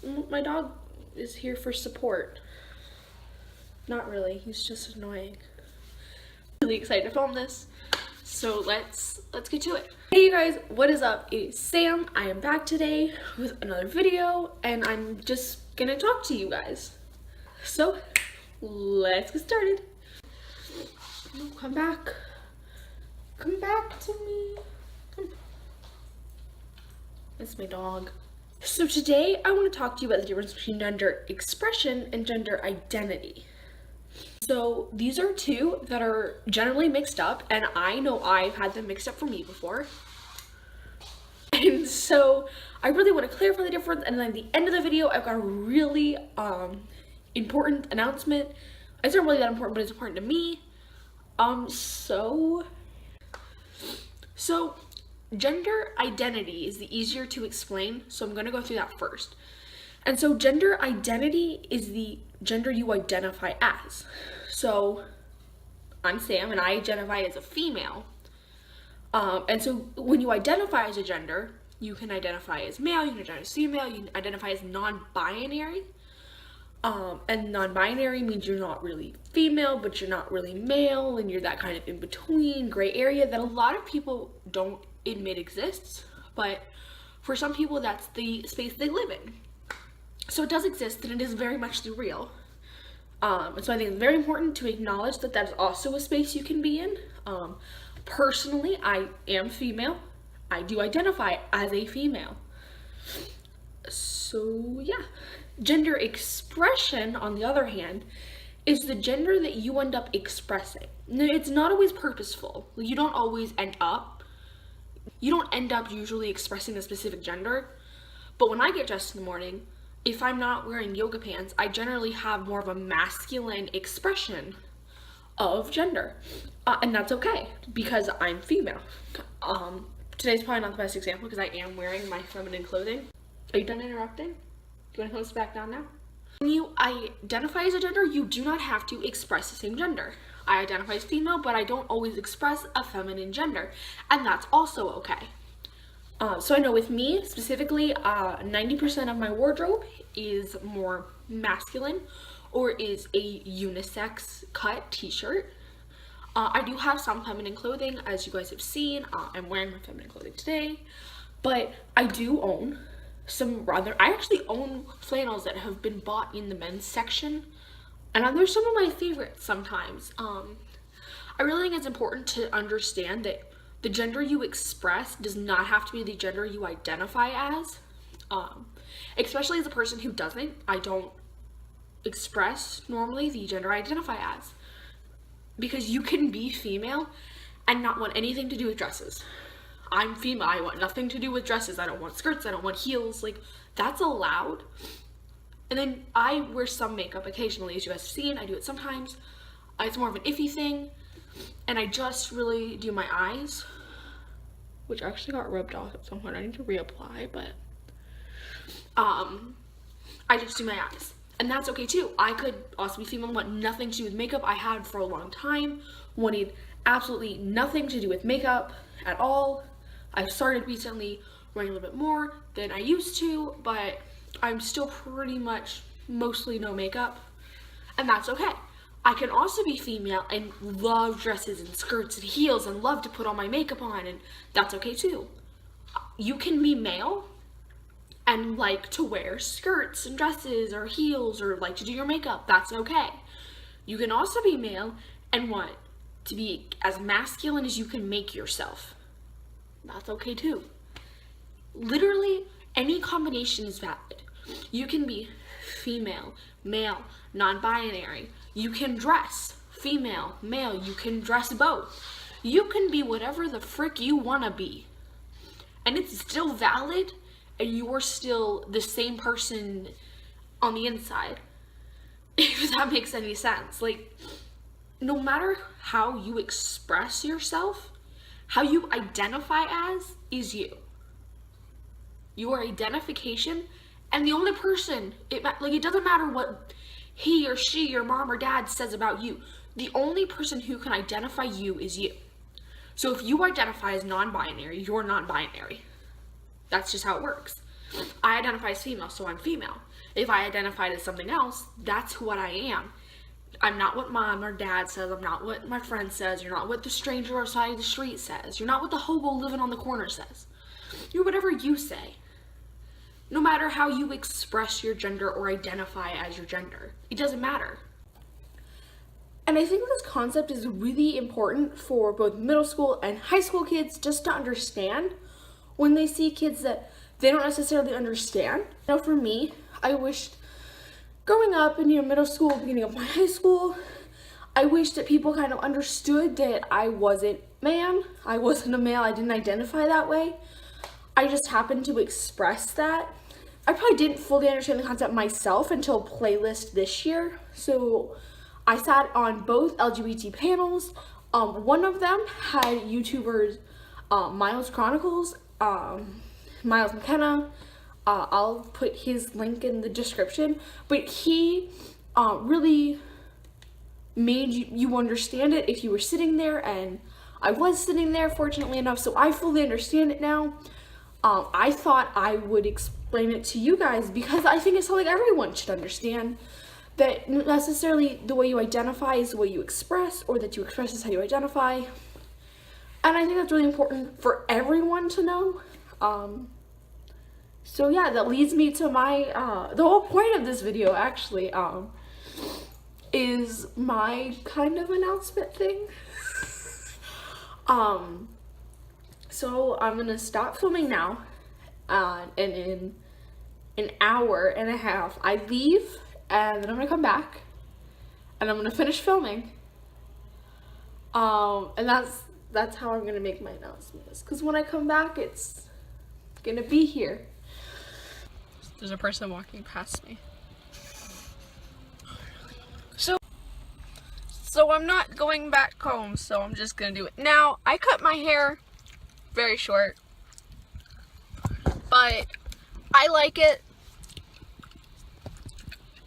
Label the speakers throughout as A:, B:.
A: my dog is here for support. Not really, he's just annoying. Really excited to film this, so let's get to it. Hey you guys, what is up? It's Sam. I am back today with another video, and I'm just gonna talk to you guys. So let's get started. Oh, come back to me. Come. It's my dog. So today I want to talk to you about the difference between gender expression and gender identity. So these are two that are generally mixed up, and I know I've had them mixed up for me before. And so I really want to clarify the difference, and then at the end of the video I've got a really important announcement. It's not really that important, but it's important to me. So gender identity is the easier to explain, so I'm going to go through that first. And so gender identity is the gender you identify as. So I'm Sam and I identify as a female. And so when you identify as a gender, you can identify as male, you can identify as female, you can identify as non-binary. And non-binary means you're not really female, but you're not really male, and you're that kind of in-between gray area that a lot of people don't admit exists, but for some people that's the space they live in. So it does exist, and it is very much real. And so I think it's very important to acknowledge that that's also a space you can be in. Personally, I am female. I do identify as a female. So yeah. Gender expression, on the other hand, is the gender that you end up expressing. It's not always purposeful. You don't end up usually expressing the specific gender. But when I get dressed in the morning, if I'm not wearing yoga pants, I generally have more of a masculine expression of gender. And that's okay, because I'm female. Today's probably not the best example because I am wearing my feminine clothing. Are you done interrupting? Do you want to close back down now? When you identify as a gender, you do not have to express the same gender. I identify as female, but I don't always express a feminine gender, and that's also okay. So I know with me, specifically, 90% of my wardrobe is more masculine, or is a unisex cut t-shirt. I do have some feminine clothing, as you guys have seen. I'm wearing my feminine clothing today, but I do own I actually own flannels that have been bought in the men's section, and they're some of my favorites sometimes. I really think it's important to understand that the gender you express does not have to be the gender you identify as, especially as a person who doesn't. I don't express normally the gender I identify as, because you can be female and not want anything to do with dresses. I'm female, I want nothing to do with dresses, I don't want skirts, I don't want heels, like, that's allowed. And then I wear some makeup occasionally, as you guys have seen, I do it sometimes. It's more of an iffy thing, and I just really do my eyes, which actually got rubbed off at some point. I need to reapply, but I just do my eyes, and that's okay too. I could also be female and want nothing to do with makeup. I had for a long time, wanted absolutely nothing to do with makeup at all. I've started recently wearing a little bit more than I used to, but I'm still pretty much mostly no makeup, and that's okay. I can also be female and love dresses and skirts and heels and love to put all my makeup on, and that's okay too. You can be male and like to wear skirts and dresses or heels or like to do your makeup. That's okay. You can also be male and want to be as masculine as you can make yourself. That's okay too. Literally any combination is valid. You can be female, male, non-binary. You can dress female, male. You can dress both. You can be whatever the frick you want to be, and it's still valid, and you're still the same person on the inside, if that makes any sense. Like, no matter how you express yourself, how you identify as is you. Your identification, and the only person, it doesn't matter what he or she, your mom or dad says about you. The only person who can identify you is you. So if you identify as non-binary, you're non-binary. That's just how it works. I identify as female, so I'm female. If I identified as something else, that's what I am. I'm not what mom or dad says. I'm not what my friend says. You're not what the stranger outside the street says. You're not what the hobo living on the corner says. You're whatever you say. No matter how you express your gender or identify as your gender. It doesn't matter. And I think this concept is really important for both middle school and high school kids just to understand when they see kids that they don't necessarily understand. Now for me, I wished growing up in middle school, beginning of my high school, I wish that people kind of understood that I wasn't man. I wasn't a male. I didn't identify that way. I just happened to express that. I probably didn't fully understand the concept myself until Playlist this year. So I sat on both LGBT panels. One of them had YouTubers Miles Chronicles, Miles McKenna. I'll put his link in the description. But he really made you understand it if you were sitting there, and I was sitting there, fortunately enough, so I fully understand it now. I thought I would explain it to you guys because I think it's something everyone should understand. That necessarily the way you identify is the way you express, or that you express is how you identify. And I think that's really important for everyone to know. So yeah, that leads me to my, the whole point of this video actually, is my kind of announcement thing. So I'm gonna stop filming now, and in an hour and a half, I leave. And then I'm gonna come back and I'm gonna finish filming. And that's how I'm gonna make my announcements. Cause when I come back, it's gonna be here. There's a person walking past me. So I'm not going back home, so I'm just gonna do it now. I cut my hair very short, but I like it.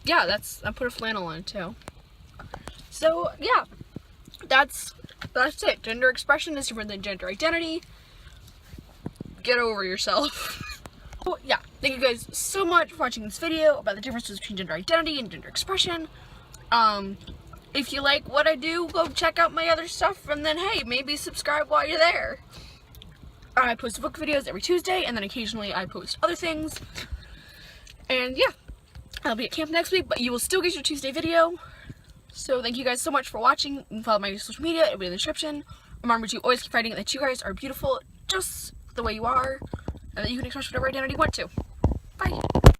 A: Yeah, I put a flannel on too. So yeah, that's it. Gender expression is different than gender identity. Get over yourself. Oh yeah, thank you guys so much for watching this video about the differences between gender identity and gender expression. If you like what I do, go check out my other stuff, and then hey, maybe subscribe while you're there. I post book videos every Tuesday, and then occasionally I post other things. And yeah. I'll be at camp next week, but you will still get your Tuesday video. So thank you guys so much for watching. You can follow my social media, it'll be in the description. Remember to always keep fighting that you guys are beautiful just the way you are, and that you can express whatever identity you want to.